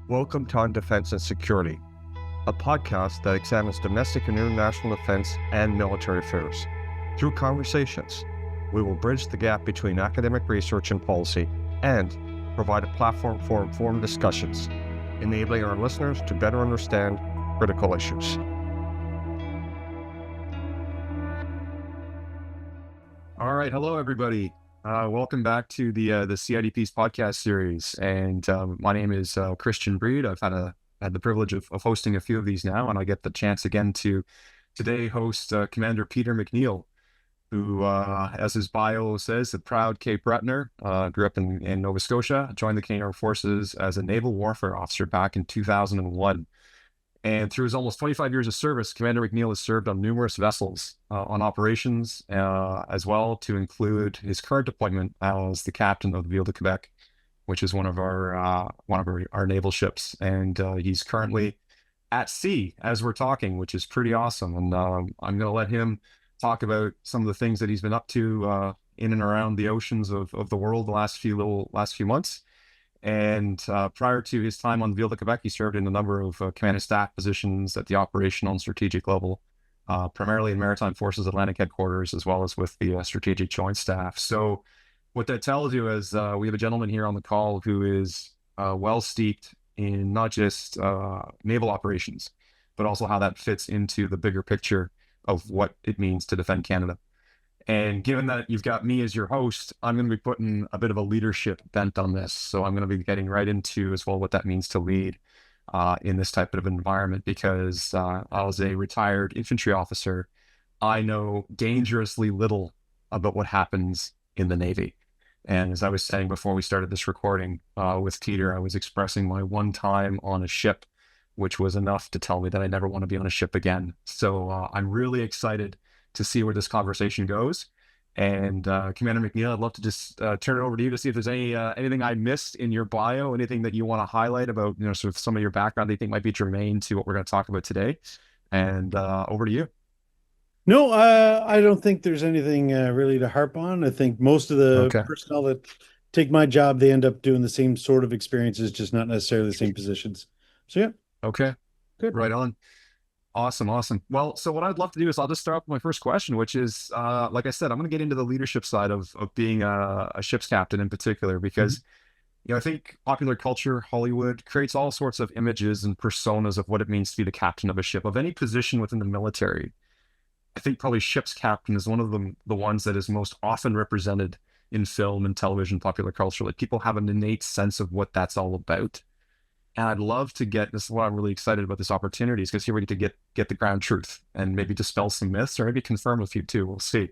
Welcome to On Defense and Security, a podcast that examines domestic and international defense and military affairs. Through conversations, we will bridge the gap between academic research and policy and provide a platform for informed discussions, enabling our listeners to better understand critical issues. All right, hello everybody. Welcome back to the CIDP's podcast series, and my name is Christian Breede. I've had the privilege of hosting a few of these now, and I get the chance again to today host Commander Peter MacNeil, who, as his bio says, a proud Cape Bretoner, grew up in Nova Scotia, joined the Canadian Armed Forces as a Naval Warfare Officer back in 2001. And through his almost 25 years of service, Commander MacNeil has served on numerous vessels on operations, as well to include his current appointment as the captain of the Ville de Québec, which is one of our naval ships. And he's currently at sea as we're talking, which is pretty awesome. And I'm going to let him talk about some of the things that he's been up to in and around the oceans of the world the last few months. And prior to his time on the Ville de Québec, he served in a number of command and staff positions at the operational and strategic level, primarily in Maritime Forces Atlantic Headquarters, as well as with the Strategic Joint Staff. So what that tells you is we have a gentleman here on the call who is well steeped in not just naval operations, but also how that fits into the bigger picture of what it means to defend Canada. And given that you've got me as your host, I'm going to be putting a bit of a leadership bent on this. So I'm going to be getting right into as well what that means to lead in this type of environment, because I was a retired infantry officer. I know dangerously little about what happens in the Navy. And as I was saying before we started this recording with Peter, I was expressing my one time on a ship, which was enough to tell me that I never want to be on a ship again. So I'm really excited to see where this conversation goes. And Commander MacNeil, I'd love to just turn it over to you to see if there's anything I missed in your bio, anything that you want to highlight about, sort of some of your background that you think might be germane to what we're going to talk about today. And over to you. No, I don't think there's anything really to harp on. I think most of the personnel that take my job, they end up doing the same sort of experiences, just not necessarily the same positions. So yeah. Okay. Good. Right on. Awesome. Well, so what I'd love to do is I'll just start off with my first question, which is, like I said, I'm going to get into the leadership side of being a ship's captain in particular, because, I think popular culture, Hollywood, creates all sorts of images and personas of what it means to be the captain of a ship, of any position within the military. I think probably ship's captain is one of the ones that is most often represented in film and television, popular culture. Like, people have an innate sense of what that's all about. And I'd love to this is why I'm really excited about this opportunity, is because here we get to get the ground truth and maybe dispel some myths, or maybe confirm a few too. We'll see.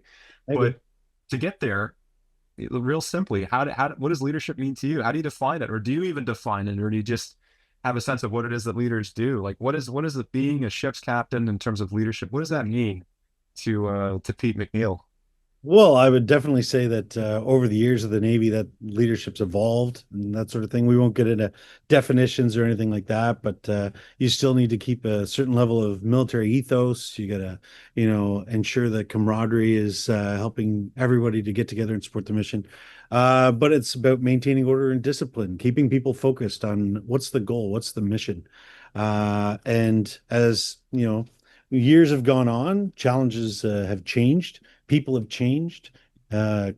Maybe. But to get there, real simply, what does leadership mean to you? How do you define it? Or do you even define it? Or do you just have a sense of what it is that leaders do? Like, what is it being a ship's captain in terms of leadership? What does that mean to Pete MacNeil? Well, I would definitely say that over the years of the Navy, that leadership's evolved and that sort of thing. We won't get into definitions or anything like that, but you still need to keep a certain level of military ethos. You got to, ensure that camaraderie is helping everybody to get together and support the mission. But it's about maintaining order and discipline, keeping people focused on what's the goal, what's the mission. And as, years have gone on, challenges have changed. People have changed,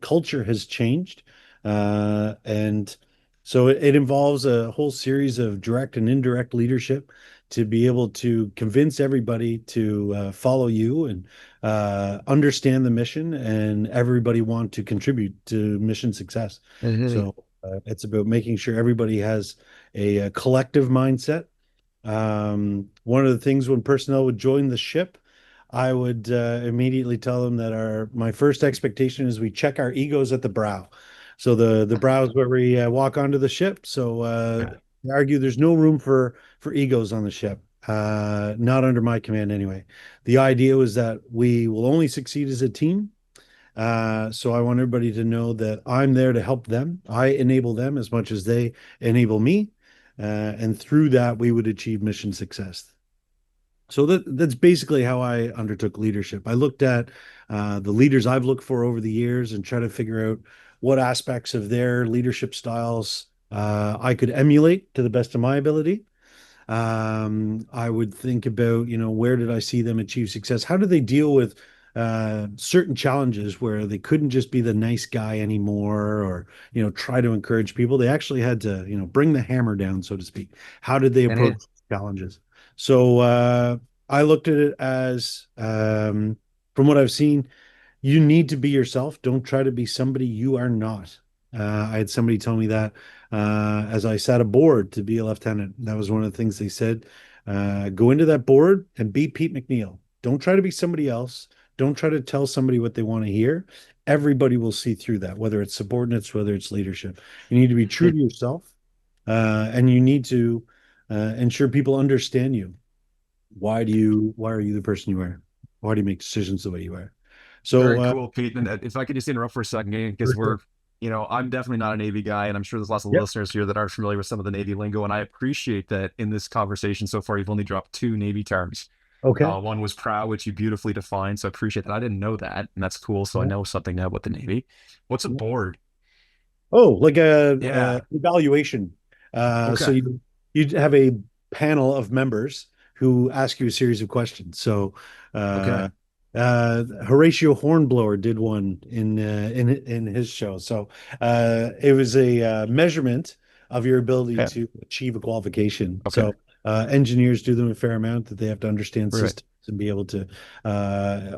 culture has changed, and so it involves a whole series of direct and indirect leadership to be able to convince everybody to follow you and understand the mission, and everybody want to contribute to mission success. So it's about making sure everybody has a collective mindset. One of the things when personnel would join the ship, I would immediately tell them that my first expectation is we check our egos at the brow. So the brow is where we walk onto the ship. So I argue there's no room for egos on the ship, not under my command anyway. The idea was that we will only succeed as a team. So I want everybody to know that I'm there to help them. I enable them as much as they enable me. And through that, we would achieve mission success. So that's basically how I undertook leadership. I looked at the leaders I've looked for over the years and try to figure out what aspects of their leadership styles I could emulate to the best of my ability. I would think about, where did I see them achieve success? How do they deal with certain challenges where they couldn't just be the nice guy anymore, or try to encourage people? They actually had to, bring the hammer down, so to speak. How did they And approach challenges? So I looked at it as, from what I've seen, you need to be yourself. Don't try to be somebody you are not. I had somebody tell me that as I sat aboard to be a lieutenant. That was one of the things they said. Go into that board and be Pete MacNeil. Don't try to be somebody else. Don't try to tell somebody what they want to hear. Everybody will see through that, whether it's subordinates, whether it's leadership. You need to be true to yourself, and you need to ensure people understand you. Why are you the person you are? Why do you make decisions the way you are? So, very cool, Pete. And if I could just interrupt for a second, because for sure. I'm definitely not a Navy guy, and I'm sure there's lots of Yep. listeners here that aren't familiar with some of the Navy lingo. And I appreciate that in this conversation so far, you've only dropped two Navy terms. Okay. One was prow, which you beautifully defined. So I appreciate that. I didn't know that, and that's cool. So I Yeah. know something now about the Navy. What's a Yeah. board? Oh, like a Yeah. evaluation. So Okay. you have a panel of members who ask you a series of questions. So Okay. uh, Horatio Hornblower did one in his show. So it was a measurement of your ability Yeah. to achieve a qualification. Okay. So engineers do them a fair amount, that they have to understand Right. systems and be able to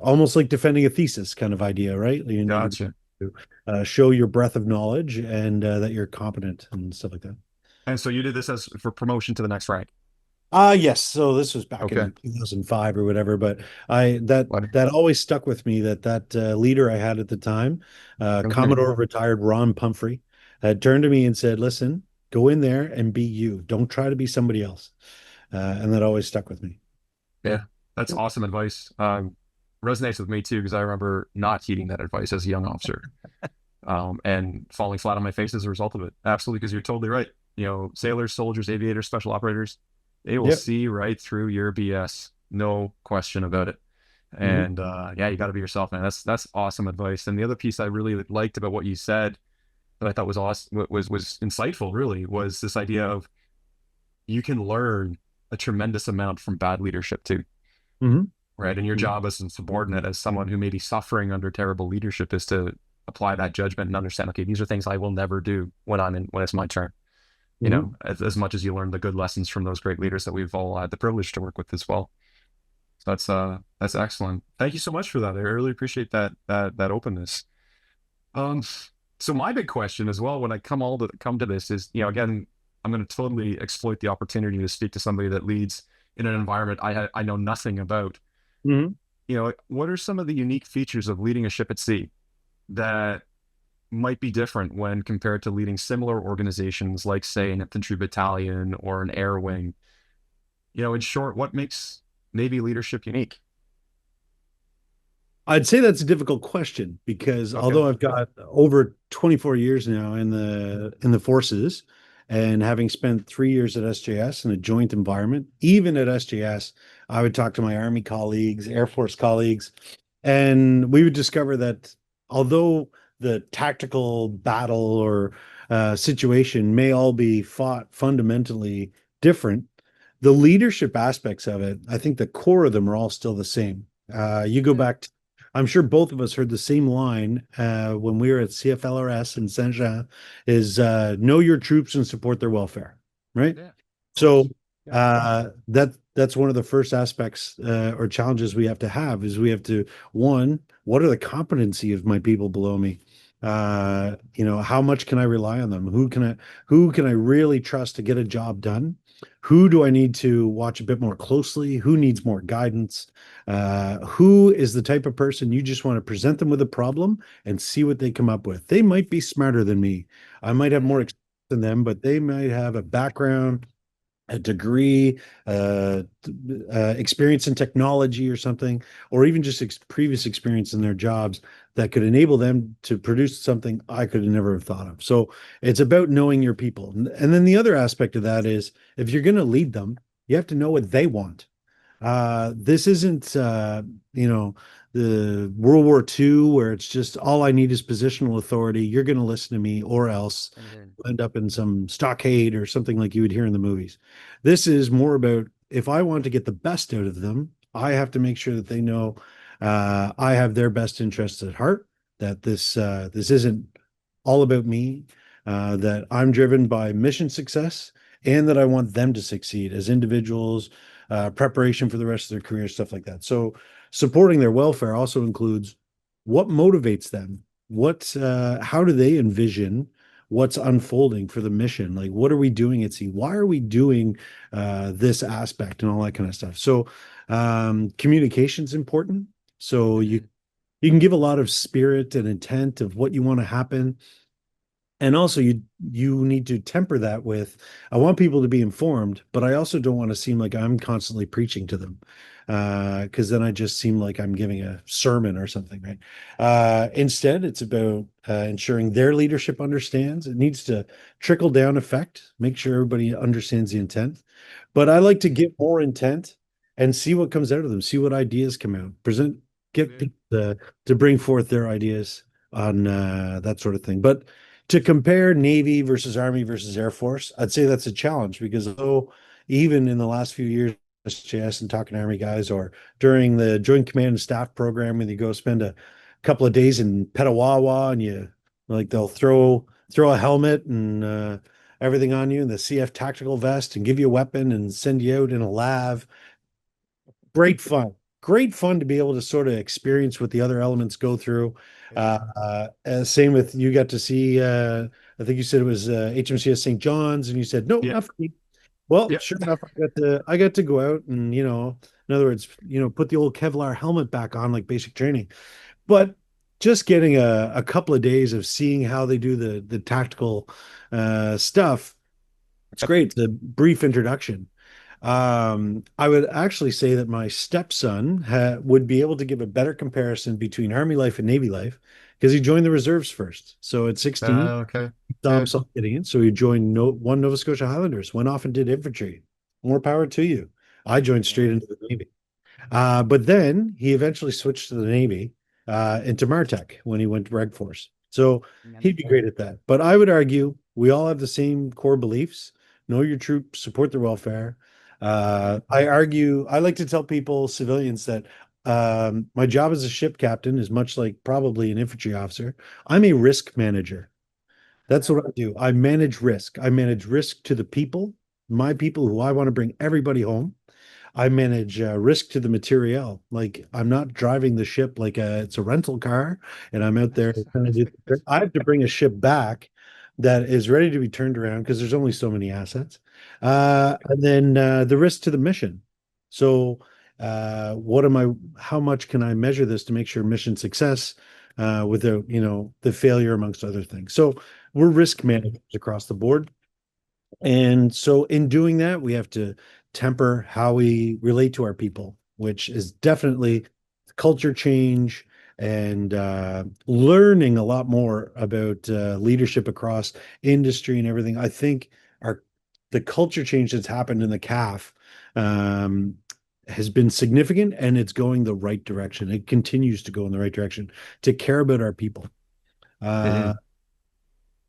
almost like defending a thesis kind of idea, right? You need to be Gotcha. show your breadth of knowledge, and that you're competent and stuff like that. And so you did this as for promotion to the next rank. Yes. So this was back Okay. in 2005 or whatever, but I that What? that always stuck with me, that leader I had at the time, Okay. Commodore retired Ron Pumphrey, had turned to me and said, "Listen, go in there and be you. Don't try to be somebody else." And that always stuck with me. Yeah. That's awesome advice. Resonates with me too, because I remember not heeding that advice as a young officer, and falling flat on my face as a result of it. Absolutely, because you're totally right. Sailors, soldiers, aviators, special operators, they will Yep. see right through your BS. No question about it. Hmm. And yeah, you got to be yourself, man. That's awesome advice. And the other piece I really liked about what you said that I thought was awesome, was insightful, really, was this idea of you can learn a tremendous amount from bad leadership too, Hmm. right? And your Hmm. job as a subordinate, as someone who may be suffering under terrible leadership, is to apply that judgment and understand, okay, these are things I will never do when it's my turn. Hmm. As much as you learn the good lessons from those great leaders that we've all had the privilege to work with as well. So that's excellent. Thank you so much for that. I really appreciate that openness. Um, so my big question as well, when I come to this, is, again, I'm going to totally exploit the opportunity to speak to somebody that leads in an environment I know nothing about. Hmm. What are some of the unique features of leading a ship at sea that might be different when compared to leading similar organizations, like, say, an infantry battalion or an air wing? In short, what makes Navy leadership unique? I'd say that's a difficult question, because Okay. although I've got over 24 years now in the forces, and having spent 3 years at SJS in a joint environment, even at SJS, I would talk to my Army colleagues, Air Force colleagues, and we would discover that although the tactical battle or situation may all be fought fundamentally different, the leadership aspects of it, I think the core of them are all still the same. You go Yeah. back to, I'm sure both of us heard the same line when we were at CFLRS in Saint Jean, is know your troops and support their welfare, right? Yeah. Of So course. Yeah. that's one of the first aspects or challenges we have to have, is we have to, one, what are the competency of my people below me? How much can I rely on them? Who can I really trust to get a job done? Who do I need to watch a bit more closely? Who needs more guidance? Who is the type of person you just want to present them with a problem and see what they come up with? They might be smarter than me. I might have more Yeah. experience than them, but they might have a background, a degree, experience in technology or something, or even just previous experience in their jobs that could enable them to produce something I could never have thought of. So it's about knowing your people. And then the other aspect of that is, if you're going to lead them, you have to know what they want. This isn't, you know, the World War II, where it's just all I need is positional authority. You're going to listen to me, or else Mhm. you'll end up in some stockade or something like you would hear in the movies. This is more about if I want to get the best out of them, I have to make sure that they know I have their best interests at heart. That this isn't all about me. That I'm driven by mission success, and that I want them to succeed as individuals, preparation for the rest of their career, stuff like that. So supporting their welfare also includes what motivates them. How do they envision what's unfolding for the mission? Like, what are we doing at sea? Why are we doing this aspect and all that kind of stuff? So, communication's important. So Mhm. you can give a lot of spirit and intent of what you want to happen, and also you need to temper that with I want people to be informed, but I also don't want to seem like I'm constantly preaching to them, because then I just seem like I'm giving a sermon or something, right? Instead, it's about ensuring their leadership understands. It needs to trickle down effect, make sure everybody understands the intent. But I like to Mhm. give more intent and see what comes out of them, see what ideas come out, get Yeah. people to bring forth their ideas on that sort of thing. But to compare Navy versus Army versus Air Force, I'd say that's a challenge because though even in the last few years, SJS and talking to Army guys, or during the Joint Command and Staff program, when you go spend a couple of days in Petawawa and you like they'll throw a helmet and everything on you and the CF tactical vest and give you a weapon and send you out in a lav. Great fun. Great fun to be able to sort of experience what the other elements go through. Yeah. Same with you got to see, I think you said it was HMCS St. John's, and you said, no, Yeah. not for me. Well, Yeah. sure enough, I got to go out and, in other words, put the old Kevlar helmet back on like basic training. But just getting a couple of days of seeing how they do the tactical stuff, it's Yep. great. It's a brief introduction. I would actually say that my stepson would be able to give a better comparison between Army life and Navy life because he joined the reserves first. So at 16, Okay. saw Yeah. himself getting in. So he joined one Nova Scotia Highlanders, went off and did infantry. More power to you. I joined straight Yeah. into the Navy. But then he eventually switched to the Navy into Martech when he went to Reg Force. So he'd be great at that. But I would argue we all have the same core beliefs. Know your troops, support their welfare. Mhm. I like to tell people, civilians, that my job as a ship captain is much like probably an infantry officer. I'm a risk manager. That's Yeah. what I do. I manage risk. I manage risk to the people, my people who I want to bring everybody home. I manage risk to the materiel. Like I'm not driving the ship like it's a rental car, and I'm out there trying to do. I have to bring a ship back that is ready to be turned around because there's only so many assets, and then the risk to the mission. So, what am I? How much can I measure this to make sure mission success without the failure amongst other things? So we're risk managers across the board. And so, in doing that, we have to temper how we relate to our people, which is definitely culture change and learning a lot more about leadership across industry and everything. I think our the culture change that's happened in the CAF um, has been significant, and it's going the right direction. It continues to go in the right direction to care about our people. Uh, Mhm.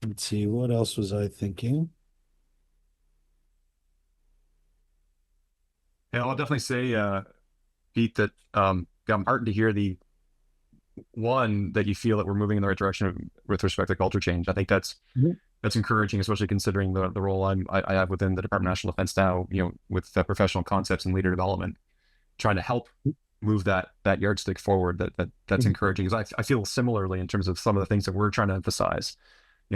let's see, what else was I thinking? Yeah, I'll definitely say, Pete, that I'm heartened to hear the one that you feel that we're moving in the right direction with respect to culture change. I think that's encouraging, especially considering the role I have within the Department of National Defense now. With professional concepts and leader development, trying to help move that yardstick forward. That's Mhm. encouraging because I feel similarly in terms of some of the things that we're trying to emphasize.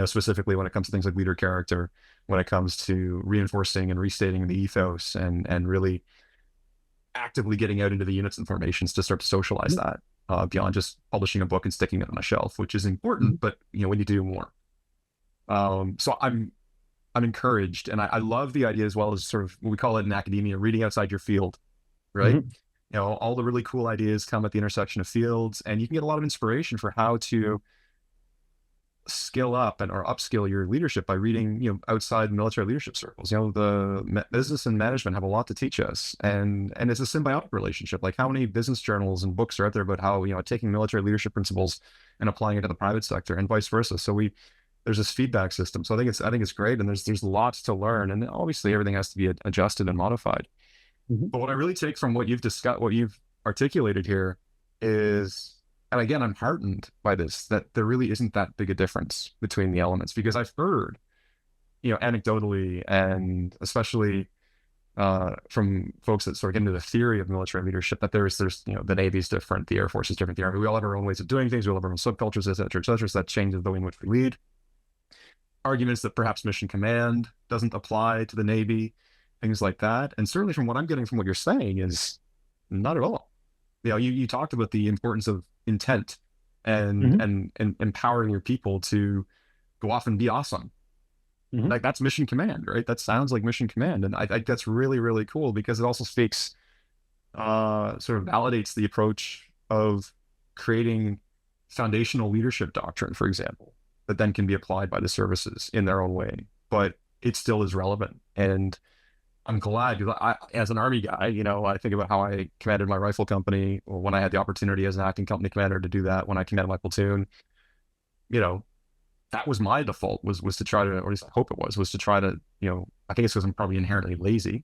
Specifically when it comes to things like leader character, when it comes to reinforcing and restating the ethos, and really actively getting out into the units and formations to start to socialize that beyond just publishing a book and sticking it on a shelf, which is important, but we need to do more. So I'm encouraged, and I love the idea as well as sort of what we call it in academia, reading outside your field, right? Mhm. All the really cool ideas come at the intersection of fields, and you can get a lot of inspiration for how to skill up and or upskill your leadership by reading, outside military leadership circles. The business and management have a lot to teach us, and it's a symbiotic relationship. Like, how many business journals and books are out there about how, taking military leadership principles and applying it to the private sector and vice versa. So there's this feedback system. So I think it's great, and there's lots to learn, and obviously everything has to be adjusted and modified. Mhm. But what I really take from what you've discussed, what you've articulated here is, and again, I'm heartened by this, that there really isn't that big a difference between the elements, because I've heard, anecdotally, and especially from folks that sort of get into the theory of military leadership, that there's the Navy's different, the Air Force is different, the Army. We all have our own ways of doing things. We all have our own subcultures, et cetera, et cetera. So that changes the way in which we lead. Arguments that perhaps mission command doesn't apply to the Navy, things like that. And certainly from what I'm getting from what you're saying is not at all. You talked about the importance of intent and Mhm. and empowering your people to go off and be awesome. Mhm. Like, that's mission command, right? That sounds like mission command, and I think that's really, really cool, because it also speaks, sort of validates the approach of creating foundational leadership doctrine, for example, that then can be applied by the services in their own way, but it still is relevant. And I'm glad, because as an Army guy, I think about how I commanded my rifle company, or when I had the opportunity as an acting company commander to do that, when I commanded my platoon, you know, that was my default, was to try to, or at least I hope it was to try to, I think it's because I'm probably inherently lazy,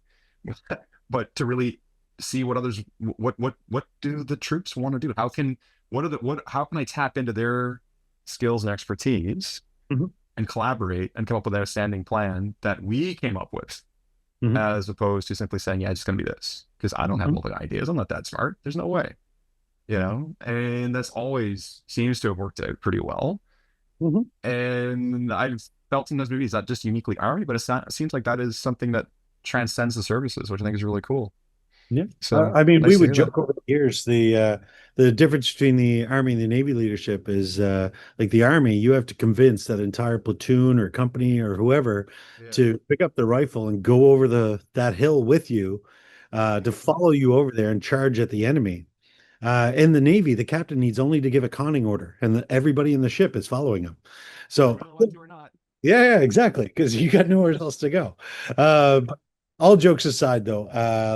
but to really see what others, what do the troops want to do? How can I tap into their skills and expertise Mhm. and collaborate and come up with an outstanding plan that we came up with, Mhm. as opposed to simply saying, yeah, it's going to be this, because I don't have Mhm. all the ideas. I'm not that smart. There's no way, and that's always seems to have worked out pretty well. Mhm. And I've felt sometimes maybe it's not just uniquely Army, but it seems like that is something that transcends the services, which I think is really cool. Yeah. So I mean, we nice to would hear that. joke over the years, the difference between the Army and the Navy leadership is like the Army, you have to convince that entire platoon or company or whoever Yeah. to pick up the rifle and go over that hill with you, to follow you over there and charge at the enemy. In the Navy, the captain needs only to give a conning order, and everybody in the ship is following him. So Whether I like you or not. yeah, exactly. Because you got nowhere else to go. But all jokes aside, though,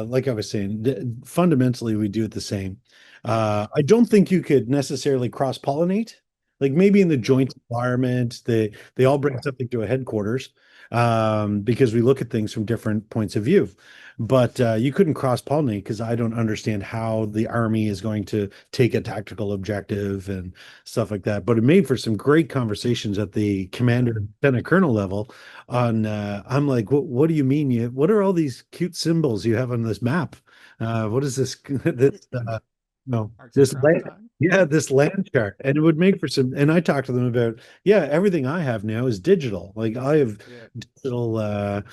like I was saying, fundamentally we do it the same. Yeah. I don't think you could necessarily cross-pollinate. Like maybe in the No. joint environment, they all bring something to a headquarters, because we look at things from different points of view. But you couldn't cross-pollinate because I don't understand how the Army is going to take a tactical objective and stuff like that. But it made for some great conversations at the commander and lieutenant colonel level on I'm like, what do you mean? What are all these cute symbols you have on this map? What is this this no Arts and this crafts land time. yeah, this land chart. And it would make for some, and I talked to them about, yeah, everything I have now is digital. Like I have Yeah. digital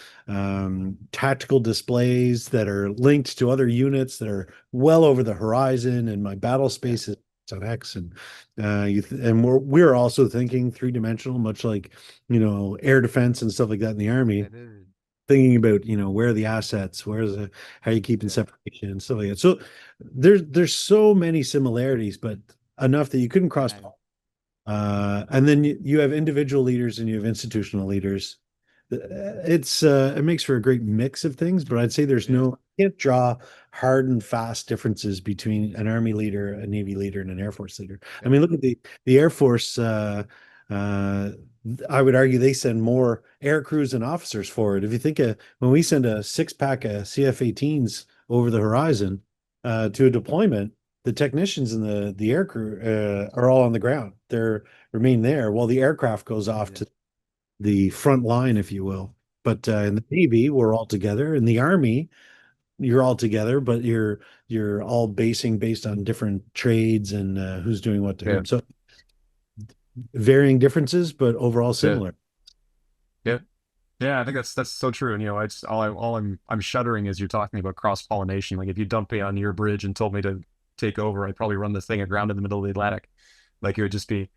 tactical displays that are linked to other units that are well over the horizon, and my battle Yeah. space is on X, and and we're also thinking three-dimensional, much like air defense and stuff like that in the Army. Yeah, dude. Thinking about where are the assets, how are you keeping Yeah. separation and stuff like that. So there's so many similarities, but enough that you couldn't cross. And And then you have individual leaders and you have institutional leaders. It makes for a great mix of things, but I'd say there's yeah. no can't draw hard and fast differences between an Army leader, a Navy leader, and an Air Force leader. I Yeah. mean, look at the Air Force. Uh, I would argue they send more air crews and officers forward. If you think of when we send a six-pack of CF-18s over the horizon to a deployment, the technicians and the air crew are all on the ground. They're remain there while the aircraft goes off Yeah. to the front line, if you will. But in the Navy, we're all together. In the Army, you're all together, but you're all based on different trades and who's doing what to Yeah. whom. So varying differences, but overall Yeah. similar. Yeah. Yeah, I think that's so true. And it's I'm shuddering as you're talking about cross pollination. Like, if you dumped me on your bridge and told me to take over, I'd probably run this thing aground in the middle of the Atlantic. Like, it would just be Yep.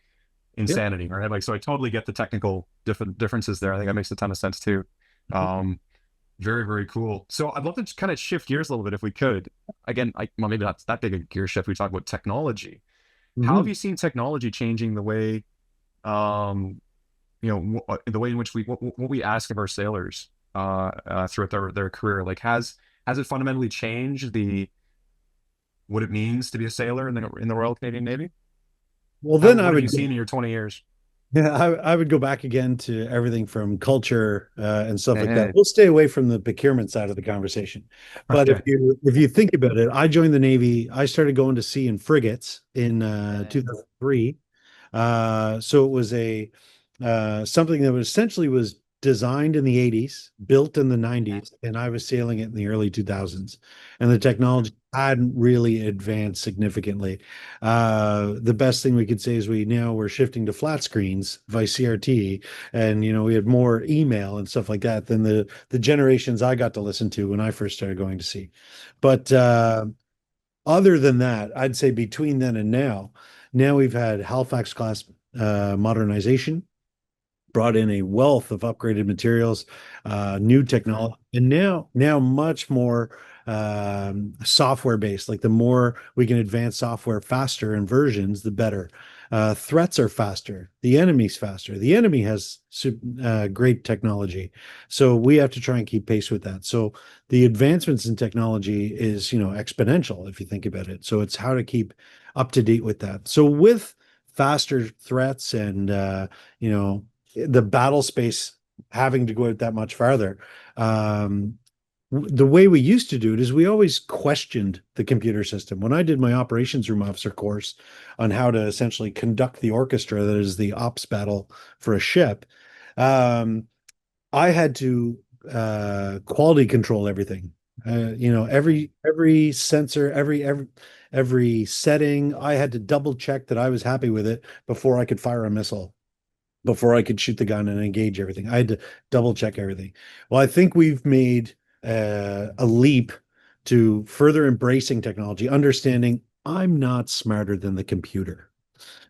insanity, right? Like, so I totally get the technical differences there. I think that makes a ton of sense too. Um, Very, very cool. So I'd love to kind of shift gears a little bit if we could. Again, well, maybe not that big a gear shift. We talk about technology. How have Mhm. you seen technology changing the way the way in which what we ask of our sailors throughout their career, like has it fundamentally changed the what it means to be a sailor in the Royal Canadian Navy? Well, How then I what have you would seen in your 20 years? Yeah, I would go back again to everything from culture and stuff like that. Eh, We'll stay away from the procurement side of the conversation. But okay. if you think about it, I joined the Navy. I started going to sea in frigates in Eh, 2003. So it was a something that was essentially was designed in the 80s, built in the 90s, and I was sailing it in the early 2000s. And the technology hadn't really advanced significantly. The best thing we could say is we're shifting to flat screens by CRT, and we had more email and stuff like that than the generations I got to listen to when I first started going to sea. But other than that, I'd say between then and now we've had Halifax class modernization, brought in a wealth of upgraded materials, new technology, and now much more software based. Like the more we can advance software faster and versions, the better. Threats are faster. The enemy's faster. The enemy has great technology, so we have to try and keep pace with that. So the advancements in technology is exponential if you think about it. So it's how to keep up to date with that. So with faster threats and the battle space having to go out that much farther. The way we used to do it is we always questioned the computer system. When I did my operations room officer course on how to essentially conduct the orchestra that is the ops battle for a ship, um, I had to quality control everything. Every sensor, every setting, I had to double check that I was happy with it before I could fire a missile, before I could shoot the gun and engage everything. I had to double check everything. Well, I think we've made a leap to further embracing technology, understanding I'm not smarter than the computer.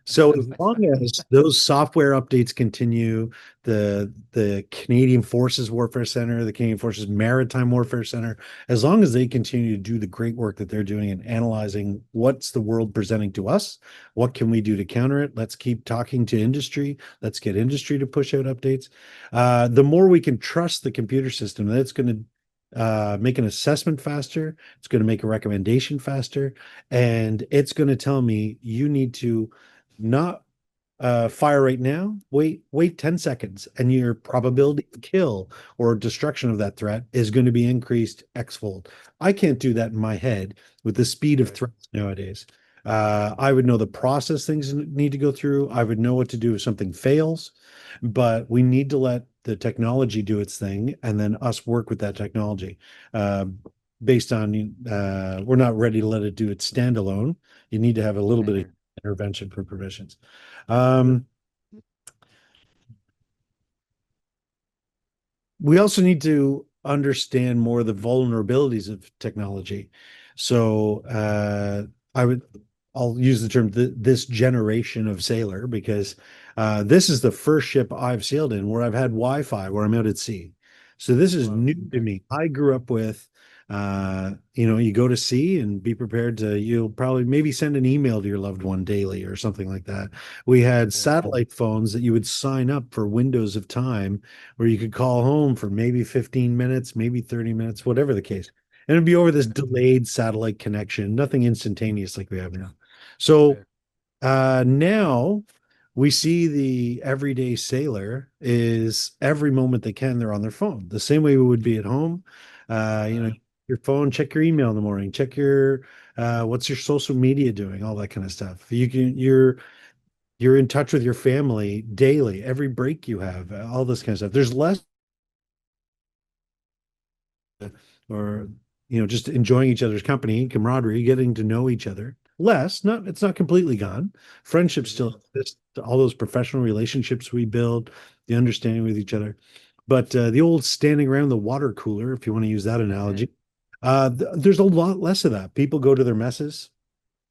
So as long as those software updates continue, the Canadian Forces Warfare Center, the Canadian Forces Maritime Warfare Center, as long as they continue to do the great work that they're doing in analyzing what's the world presenting to us, what can we do to counter it? Let's keep talking to industry. Let's get industry to push out updates. The more we can trust the computer system, that it's going to make an assessment faster. It's going to make a recommendation faster, and it's going to tell me you need to not fire right now. Wait 10 seconds, and your probability of kill or destruction of that threat is going to be increased x-fold. I can't do that in my head with the speed of Right. threats nowadays. I would know the process things need to go through. I would know what to do if something fails, but we need to let the technology do its thing and then us work with that technology. Uh, Based on we're not ready to let it do it standalone. You need to have a little bit of Mhm. intervention for provisions. Um, we also need to understand more the vulnerabilities of technology. So I'll use the term this generation of sailor because this is the first ship I've sailed in where I've had Wi-Fi where I'm out at sea. So this is Wow. new to Okay. me. I grew up with you go to sea and be prepared to, you'll probably maybe send an email to your loved one daily or something like that. We had Yeah. satellite phones that you would sign up for windows of time where you could call home for maybe 15 minutes, maybe 30 minutes, whatever the case. And it'd be over this delayed satellite connection, nothing instantaneous like we have now. So Yeah. now we see the everyday sailor is every moment they can, they're on their phone, the same way we would be at home. Uh, Your phone, check your email in the morning, check your what's your social media doing, all that kind of stuff. You're in touch with your family daily, every break you have, all this kind of stuff. There's less or just enjoying each other's company, camaraderie, getting to know each other. Less, not it's not completely gone. Friendships mhm. still exist, all those professional relationships we build, the understanding with each other. But the old standing around the water cooler, if you want to use that analogy, there's a lot less of that. People go to their messes,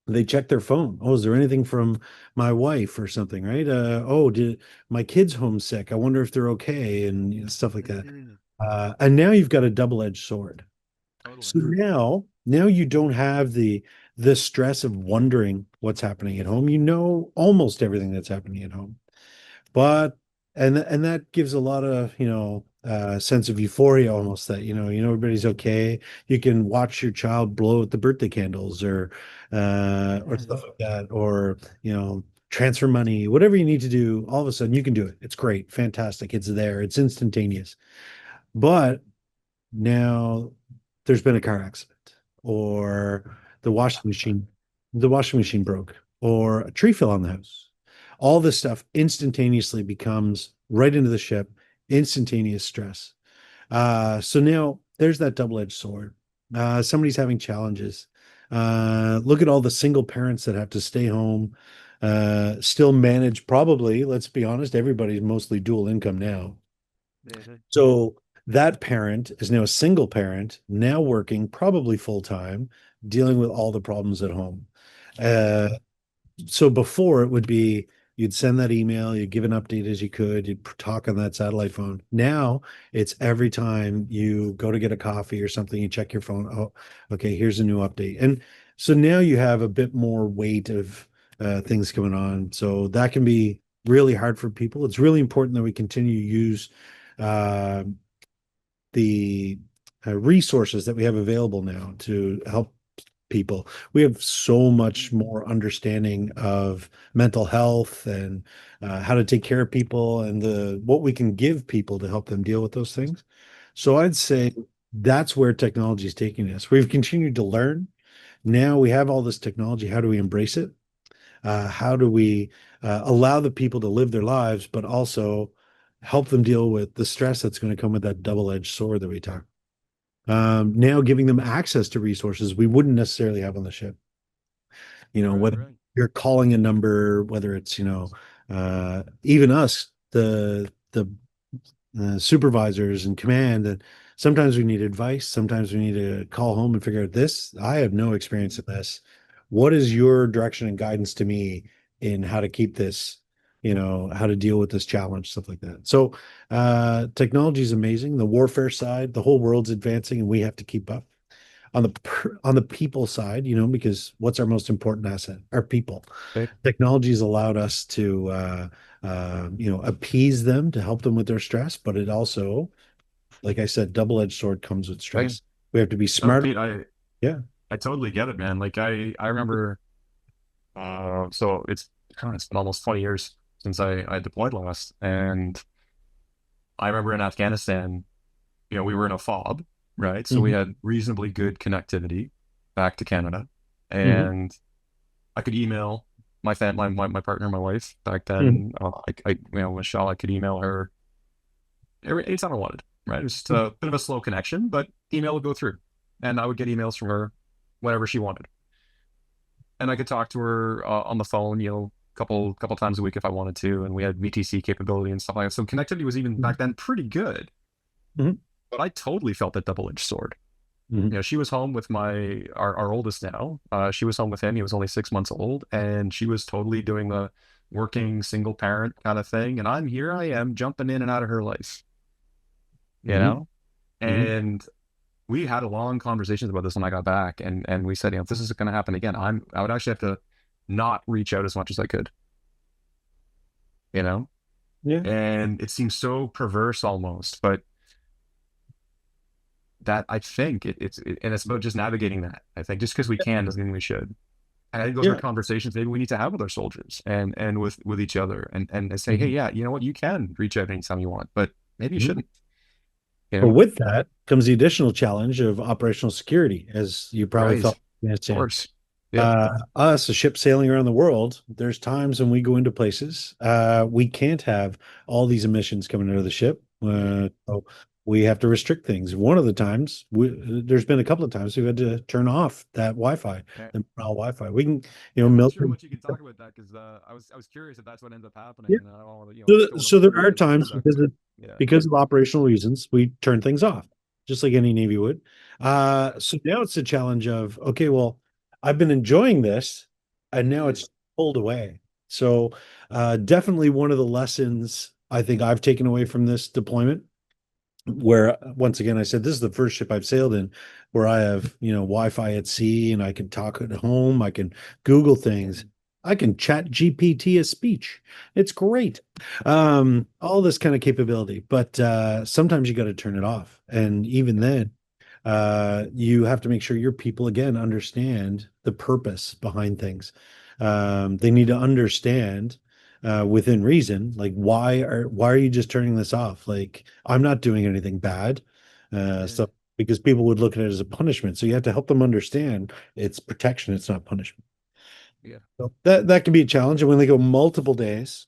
they check their phone. Oh, is there anything from my wife or something, right? Oh, did my kid's homesick? I wonder if they're okay, and stuff like that. Mhm. And now you've got a double-edged sword. Totally. So now you don't have the stress of wondering what's happening at home. You know almost everything that's happening at home. But and that gives a lot of, sense of euphoria almost that, everybody's okay. You can watch your child blow out the birthday candles or stuff like that, or, transfer money, whatever you need to do, all of a sudden you can do it. It's great, fantastic. It's there, it's instantaneous. But now there's been a car accident, or the washing machine, the washing machine broke, or a tree fell on the house. All this stuff instantaneously becomes right into the ship, instantaneous stress. So now there's that double-edged sword. Somebody's having challenges. Look at all the single parents that have to stay home, still manage, probably, let's be honest, everybody's mostly dual income now. Mhm. So that parent is now a single parent, now working probably full time, dealing with all the problems at home. Uh, so before it would be you'd send that email, you'd give an update as you could, you'd talk on that satellite phone. Now it's every time you go to get a coffee or something, you check your phone. Oh, okay, here's a new update. And so now you have a bit more weight of things going on. So that can be really hard for people. It's really important that we continue to use uh, the resources that we have available now to help people. We have so much more understanding of mental health and how to take care of people and the what we can give people to help them deal with those things. So I'd say that's where technology is taking us. We've continued to learn. Now we have all this technology. How do we embrace it? How do we allow the people to live their lives, but also help them deal with the stress that's going to come with that double-edged sword that we talk. Now giving them access to resources we wouldn't necessarily have on the ship. Right, Whether right. you're calling a number, whether it's, even us, the supervisors and command, and sometimes we need advice. Sometimes we need to call home and figure out this. I have no experience in this. What is your direction and guidance to me in how to keep this, how to deal with this challenge, stuff like that. So technology is amazing. The warfare side, the whole world's advancing, and we have to keep up. On the people side, because what's our most important asset? Our people. Okay. Technology has allowed us to appease them, to help them with their stress, but it also, like I said, double-edged sword comes with Okay. stress. We have to be No, smart. Pete, Yeah. I totally get it, man. Like I remember, so it's been almost 20 years since I deployed last, and I remember in Afghanistan, we were in a fob, right? So we Hmm. had reasonably good connectivity back to Canada, Hmm. and I could email my family, my partner, my wife back Hmm. then. Michelle, I could email her anytime I wanted, right? It was just a bit of a slow connection, but email would go through, and I would get emails from her whenever she wanted, and I could talk to her on the phone, couple times a week if I wanted to, and we had VTC capability and stuff like that. So connectivity was even back then pretty good, Hmm. but I totally felt that double-edged sword. Hmm. She was home with our oldest now. She was home with him. He was only 6 months old, and she was totally doing the working single parent kind of thing. And I am jumping in and out of her life, you Hmm. know? And we had a long conversations about this when I got back, and we said, if this is going to happen again, I would actually have to not reach out as much as I could, you know? Yeah. And it seems so perverse almost, but that I think and it's about just navigating that. I think just because we can doesn't mean we should. And I think those are Yeah. conversations maybe we need to have with our soldiers and with each other and say, hey, Mhm. yeah, you know what, you can reach out anytime you want, but maybe you Mhm. shouldn't, you But know? with that comes the additional challenge of operational security, as you probably Right. felt Of in Afghanistan. course. Yep. Us, a ship sailing around the world, there's times when we go into places, we can't have all these emissions coming out of the ship. So we have to restrict things. One of the times, there's been a couple of times we've had to turn off that Wi-Fi, Okay. the morale Wi-Fi. We can, Yeah, I'm not sure how military. much you can talk about that because I was curious if that's what ends up happening, Yeah. and I don't want to So, don't want so to there are preempt times misconduct, but yeah. because of operational reasons, we turn things off, just like any Navy would. So now it's a challenge of, okay, well, I've been enjoying this, and now Mm. it's pulled away. So definitely one of the lessons I think I've taken away from this deployment, where once again I said this is the first ship I've sailed in where I have, Wi-Fi at sea and I can talk at home, I can Google things. I can chat GPT a speech. It's great. All this kind of capability, but sometimes you got to turn it off. And even then, you have to make sure your people again understand the purpose behind things. They need to understand within reason, like why are you just turning this off? Like I'm not doing anything bad. Yeah. So because people would look at it as a punishment. So you have to help them understand it's protection, it's not punishment. Yeah. So that can be a challenge. And when they go multiple days,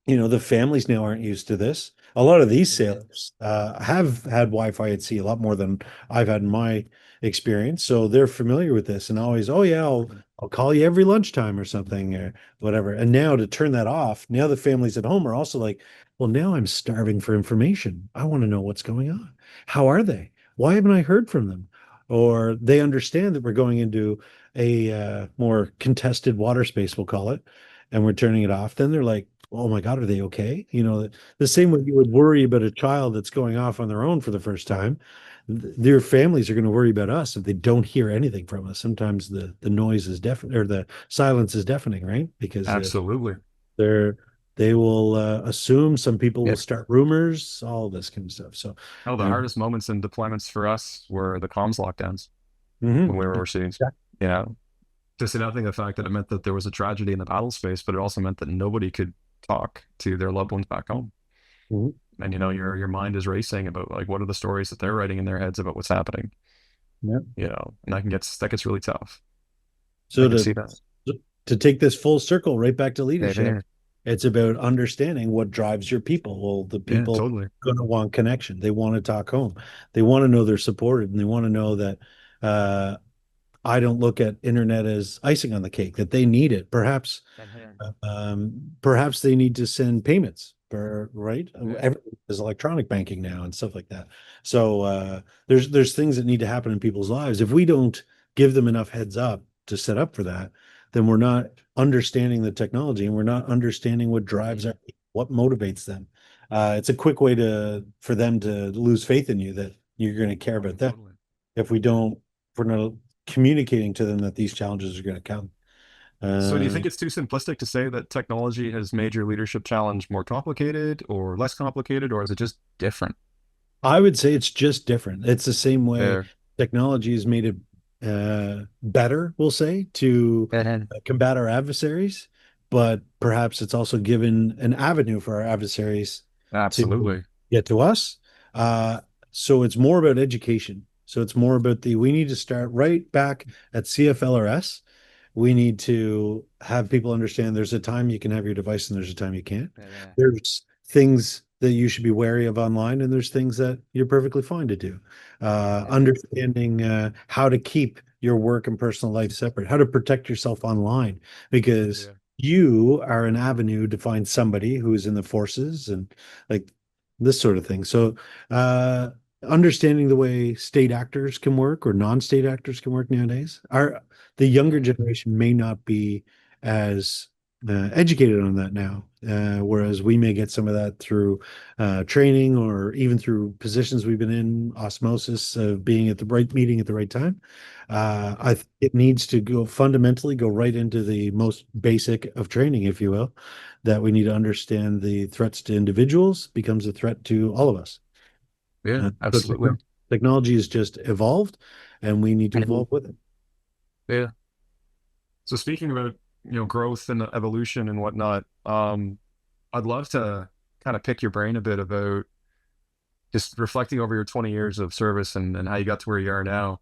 the families now aren't used to this. A lot of these Yeah. sailors have had Wi-Fi at sea a lot more than I've had in my experience, so they're familiar with this and always, oh yeah, I'll call you every lunchtime or something or whatever. And now to turn that off, now the families at home are also like, well, now I'm starving for information. I want to know what's going on. How are they? Why haven't I heard from them? Or they understand that we're going into a more contested water space, we'll call it, and we're turning it off. Then they're like, oh my God, are they okay? The same way you would worry about a child that's going off on their own for the first time, their families are going to worry about us if they don't hear anything from us. Sometimes the noise is deafening or the silence is deafening, right? Because Absolutely. they're they will assume, some people Yeah. will start rumors, all this kind of stuff. So, Oh, the um, hardest moments in deployments for us were the comms lockdowns when mhm. we were overseas. Yeah. Just nothing the fact that it meant that there was a tragedy in the battle space, but it also meant that nobody could talk to their loved ones back home. Mhm. And your mind is racing about like what are the stories that they're writing in their heads about what's happening. Yeah. And that gets really tough. I So can see that. to take this full circle right back to Yeah, leadership, yeah, it's about understanding what drives your people. Well, the yeah, people totally. are going to want connection. They want to talk home. They want to know they're supported, and they want to know that uh, I don't look at internet as icing on the cake. That they need it. Perhaps they need to send payments. Right, Yeah, everything is electronic banking now and stuff like that. So there's things that need to happen in people's lives. If we don't give them enough heads up to set up for that, then we're not understanding the technology and we're not understanding what drives yeah. what motivates them. It's a quick way for them to lose faith in you that you're going to care Oh, about them. totally. If we don't, if we're not communicating to them that these challenges are going to come. So do you Uh, think it's too simplistic to say that technology has made your leadership challenge more complicated or less complicated, or is it just different? I would say it's just different. It's the same way There. technology has made it better, we'll say, to Yeah. combat our adversaries, but perhaps it's also given an avenue for our adversaries to Absolutely. get to us. Uh, so it's more about education. So it's more about we need to start right back at CFLRS. We need to have people understand there's a time you can have your device and there's a time you can't. Yeah. There's things that you should be wary of online, and there's things that you're perfectly fine to do. Yeah. Understanding how to keep your work and personal life separate, how to protect yourself online, because Yeah. you are an avenue to find somebody who's in the forces and like this sort of thing. So, understanding the way state actors can work or non-state actors can work nowadays. The younger Yeah. generation may not be as educated on that now, whereas we may get some of that through training or even through positions we've been in, osmosis of being at the right meeting at the right time. Yeah. It needs to fundamentally go right into the most basic of training, if you will, that we need to understand the threats to individuals becomes a threat to all of us. Yeah. So Absolutely. technology has just evolved, and we need to evolve with it. Yeah. So speaking about, growth and evolution and whatnot, I'd love to kind of pick your brain a bit about just reflecting over your 20 years of service and how you got to where you are now.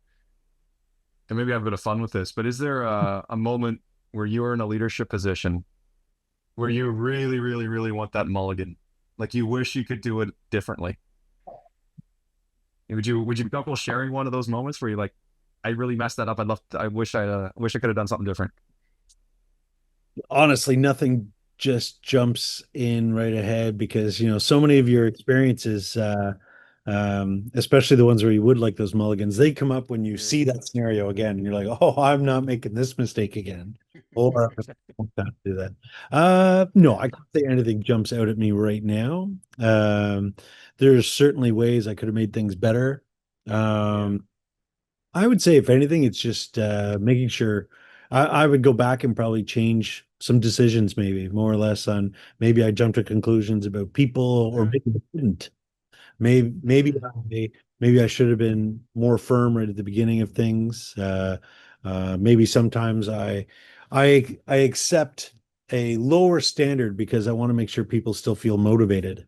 And maybe have a bit of fun with this, but is there a moment where you are in a leadership position where you really, really, really want that mulligan? Like you wish you could do it differently? Would you be comfortable sharing one of those moments where you're like, I really messed that up. I wish I could have done something different. Honestly, nothing just jumps in right ahead because so many of your experiences, especially the ones where you would like those mulligans, they come up when you Yeah. see that scenario again, and you're like, "Oh, I'm not making this mistake again," or "I won't have to do that." No, Yeah. I can't say anything jumps out at me right now. There's certainly ways I could have made things better. Yeah. Um, I would say, if anything, it's just making sure. I would go back and probably change some decisions, maybe more or less on maybe I jumped to conclusions about people, or Okay. maybe I didn't. Maybe Mm. maybe I should have been more firm right at the beginning of things. Maybe sometimes I accept a lower standard because I want to make sure people still feel motivated,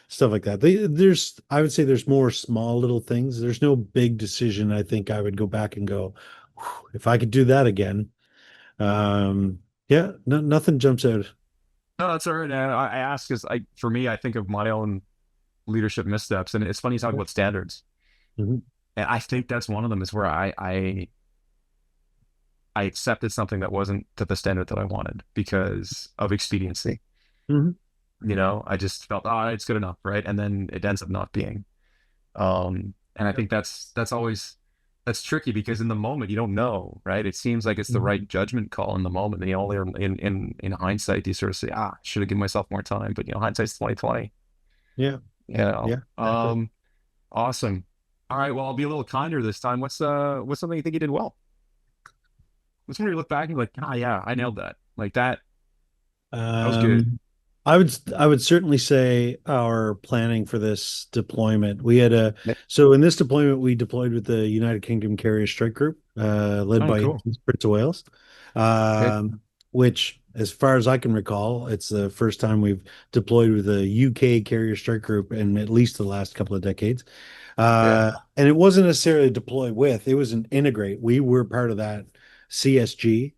stuff like that. There's I would say there's more small little things. There's no big decision. I think I would go back and go, "Whew, if I could do that again." Um, yeah, no, nothing jumps out. No, that's all right. I ask because for me, I think of my own leadership missteps, and it's funny you talk about standards, Mhm. and I think that's one of them is where I accepted something that wasn't to the standard that I wanted because of expediency. Mhm. I just felt, oh, it's good enough, right? And then it ends up not being. And I think that's always that's tricky because in the moment you don't know, right? It seems like it's the right Mhm. judgment call in the moment. And you only in hindsight you sort of say, should have given myself more time. But hindsight's 2020. Yeah, You know. yeah, exactly. Awesome. All right, well, I'll be a little kinder this time. What's something you think you did well? What's when you look back and you're like, yeah, I nailed that. Like that was good. Um, I would certainly say our planning for this deployment. We had a Yeah. so in this deployment we deployed with the United Kingdom Carrier Strike Group, led Oh, by cool. Prince of Wales, Okay. which, as far as I can recall, it's the first time we've deployed with a UK Carrier Strike Group in at least the last couple of decades. Yeah. And it wasn't necessarily deploy with; it was an integrate. We were part of that CSG.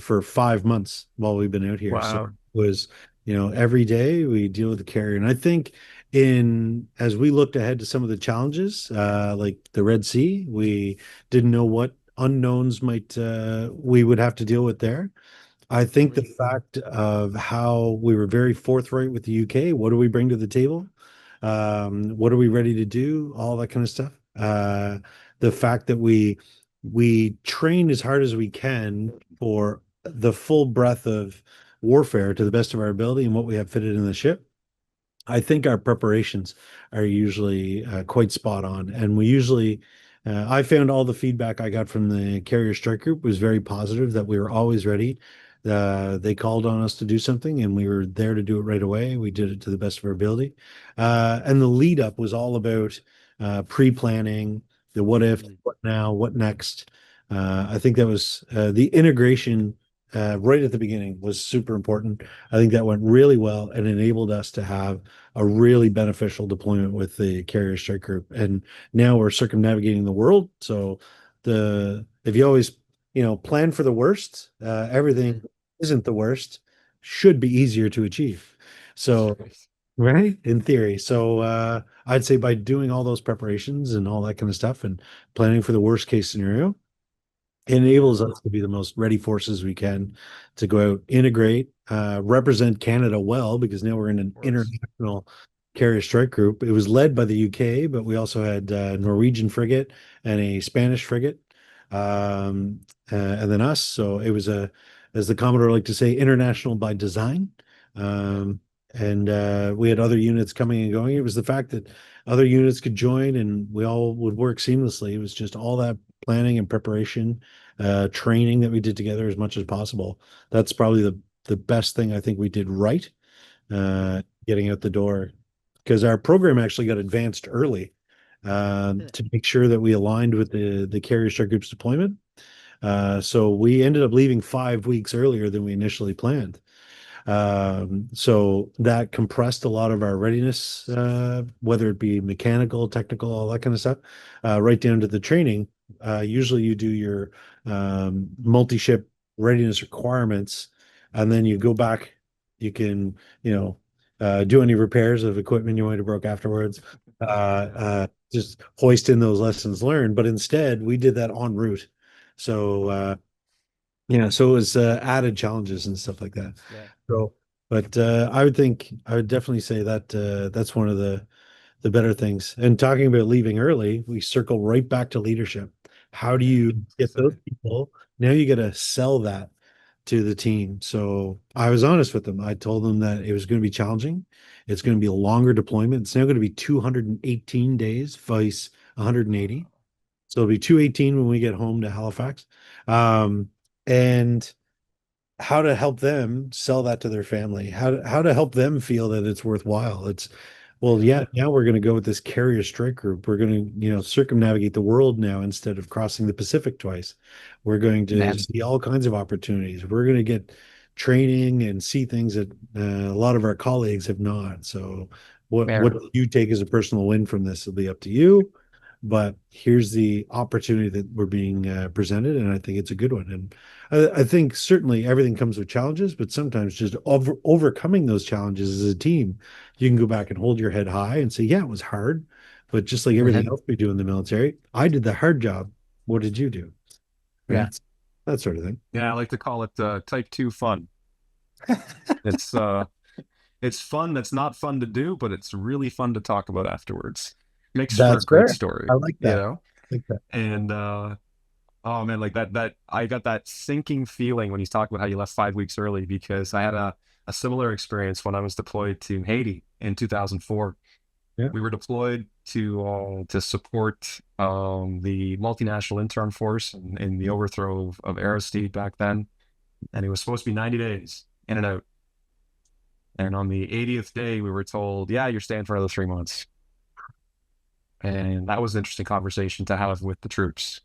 For 5 months while we've been out here. So it Wow. was, every day we deal with the carrier. And I think in as we looked ahead to some of the challenges, like the Red Sea, we didn't know what unknowns might we would have to deal with there. I think the fact of how we were very forthright with the UK, what do we bring to the table? What are we ready to do? All that kind of stuff. The fact that we train as hard as we can for the full breadth of warfare to the best of our ability and what we have fitted in the ship. I think our preparations are usually quite spot on, and we usually. I found all the feedback I got from the carrier strike group was very positive. That we were always ready. They called on us to do something, and we were there to do it right away. We did it to the best of our ability, and the lead up was all about pre-planning, the what if, Mm. what now, what next. I think that was the integration right at the beginning was super important. I think that went really well and enabled us to have a really beneficial deployment with the carrier strike group. And now we're circumnavigating the world. So the if you always, plan for the worst, everything Mm. isn't the worst, should be easier to achieve. So right, in theory. So I'd say by doing all those preparations and all that kind of stuff and planning for the worst case scenario, enables us to be the most ready forces we can to go out, integrate, represent Canada well, because now we're in an Of course. international carrier strike group. It was led by the UK, but we also had a Norwegian frigate and a Spanish frigate, and then us. So it was as the Commodore liked to say, international by design. Yeah. Um, and we had other units coming and going. It was the fact that other units could join and we all would work seamlessly. It was just all that planning and preparation, training that we did together as much as possible. That's probably the best thing I think we did right, getting out the door, because our program actually got advanced early, to make sure that we aligned with the carrier strike group's deployment. So we ended up leaving 5 weeks earlier than we initially planned. So that compressed a lot of our readiness, whether it be mechanical, technical, all that kind of stuff, right down to the training. Usually you do your multi-ship readiness requirements, and then you go back, you can, do any repairs of equipment you might have broke afterwards, just hoist in those lessons learned. But instead, we did that en route. So, so it was added challenges and stuff like that. Yeah. So, but I would definitely say that that's one of the better things. And talking about leaving early, we circle right back to leadership. How do Yeah. you I was get gonna those say. people? Now you got to sell that to the team. So I was honest with them. I told them that it was going to be challenging. It's going to be a longer deployment. It's now going to be 218 days, vice 180. So it'll be 218 when we get home to Halifax. And how to help them sell that to their family, how to help them feel that it's worthwhile. It's well, yeah, now we're going to go with this carrier strike group. We're going to, circumnavigate the world now instead of crossing the Pacific twice. We're going to Man, see all kinds of opportunities. We're going to get training and see things that a lot of our colleagues have not. So, what man, you take as a personal win from this will be up to you. But here's the opportunity that we're being presented, and I think it's a good one. And I think certainly everything comes with challenges, but sometimes just overcoming those challenges as a team, you can go back and hold your head high and say, yeah, it was hard, but just like everything man, else we do in the military, I did the hard job. What did you do? yeah, Right? That sort of thing. yeah. I like to call it type 2 fun. It's it's fun. That's not fun to do, but it's really fun to talk about afterwards. Makes for a That's great fair. story, I like you that. know. I like that. And oh man, like that I got that sinking feeling when he's talking about how you left 5 weeks early, because I had a similar experience when I was deployed to Haiti in 2004. Yeah. We were deployed to support the multinational intern force in the overthrow of Aristide back then, and it was supposed to be 90 days in and out. And on the 80th day, we were told, "Yeah, you're staying for another 3 months." And that was an interesting conversation to have with the troops,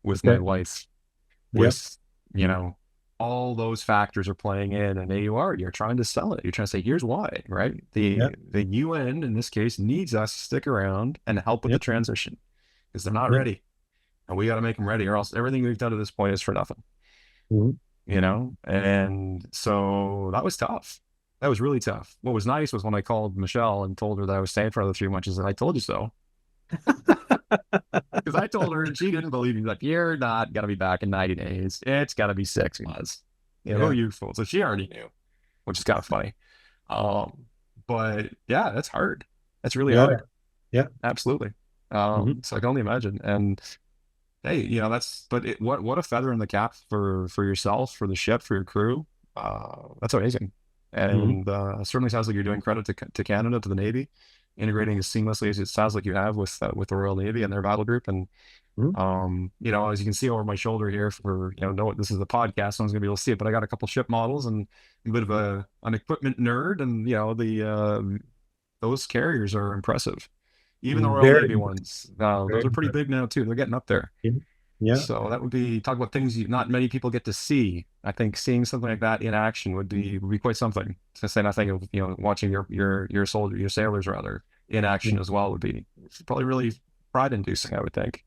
with my Okay. wife, Yep. with, you know, all those factors are playing in, and there you're trying to sell it. You're trying to say, here's why, right? Yep. The UN in this case needs us to stick around and help with the Yep. transition because they're not Yep. ready. And we got to make them ready, or else everything we've done to this point is for nothing, Mhm. you know? And so that was tough. That was really tough. What was nice was when I called Michelle and told her that I was staying for another 3 months, and I told you so. Because I told her and she didn't believe me. Like, you're not going to be back in 90 days. It's got to be 6 months. You know, Yeah. useful. So she already knew, which is kind of funny. But yeah, that's hard. That's really Yeah. hard. Yeah. Absolutely. Mhm. So I can only imagine. And hey, but what a feather in the cap for yourself, for the ship, for your crew. That's amazing. Mhm. And certainly sounds like you're doing credit to Canada, to the Navy, integrating as seamlessly as it sounds like you have with the Royal Navy and their battle group. And Mhm. as you can see over my shoulder here, for know this is the podcast, so no one's gonna be able to see it, but I got a couple ship models and a bit of an equipment nerd, and those carriers are impressive. Even the Royal Very, Navy ones, those very are pretty impressive. big now too. They're getting up there. Yeah. Yeah. So that would be talk about things not many people get to see. I think seeing something like that in action would be quite something. To say nothing of watching your sailors rather in action as well would be probably really pride inducing, I would think.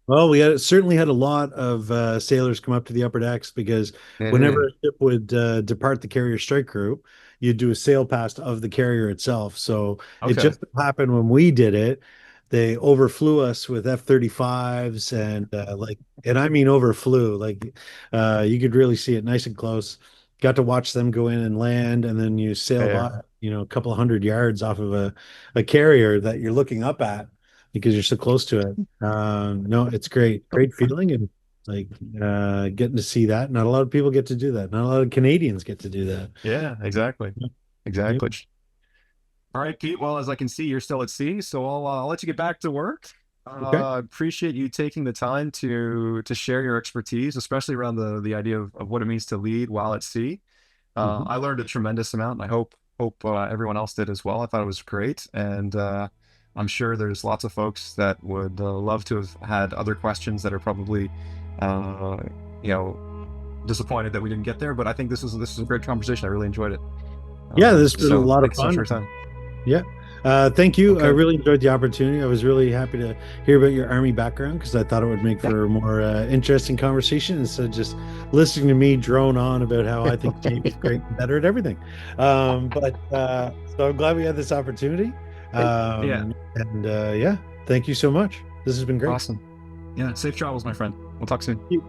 Well, certainly had a lot of sailors come up to the upper decks because whenever Mhm. a ship would depart the carrier strike group, you'd do a sail past of the carrier itself. So it Okay. just happened when we did it, they overflew us with F-35s and and I mean overflew, like you could really see it nice and close. Got to watch them go in and land, and then you sail Yeah. by, a couple of hundred yards off of a carrier that you're looking up at because you're so close to it. No, it's great, great feeling, and like getting to see that. Not a lot of people get to do that. Not a lot of Canadians get to do that. Yeah, exactly. Yep. Exactly. All right, Pete. Well, as I can see, you're still at sea, so I'll let you get back to work. Okay. Appreciate you taking the time to share your expertise, especially around the idea of what it means to lead while at sea. Mhm. I learned a tremendous amount, and I hope everyone else did as well. I thought it was great, and I'm sure there's lots of folks that would love to have had other questions that are probably, uh, you know, disappointed that we didn't get there. But I think this is a great conversation. I really enjoyed it. Yeah, this has been a So lot of thanks so much for fun. your time. Yeah. Thank you. I Okay. really enjoyed the opportunity. I was really happy to hear about your Army background because I thought it would make Yeah. for a more interesting conversation instead of just listening to me drone on about how I think the Navy's great and better at everything. So I'm glad we had this opportunity. Yeah. Yeah, thank you so much. This has been great. Awesome. Yeah. Safe travels, my friend. We'll talk soon. Thank you.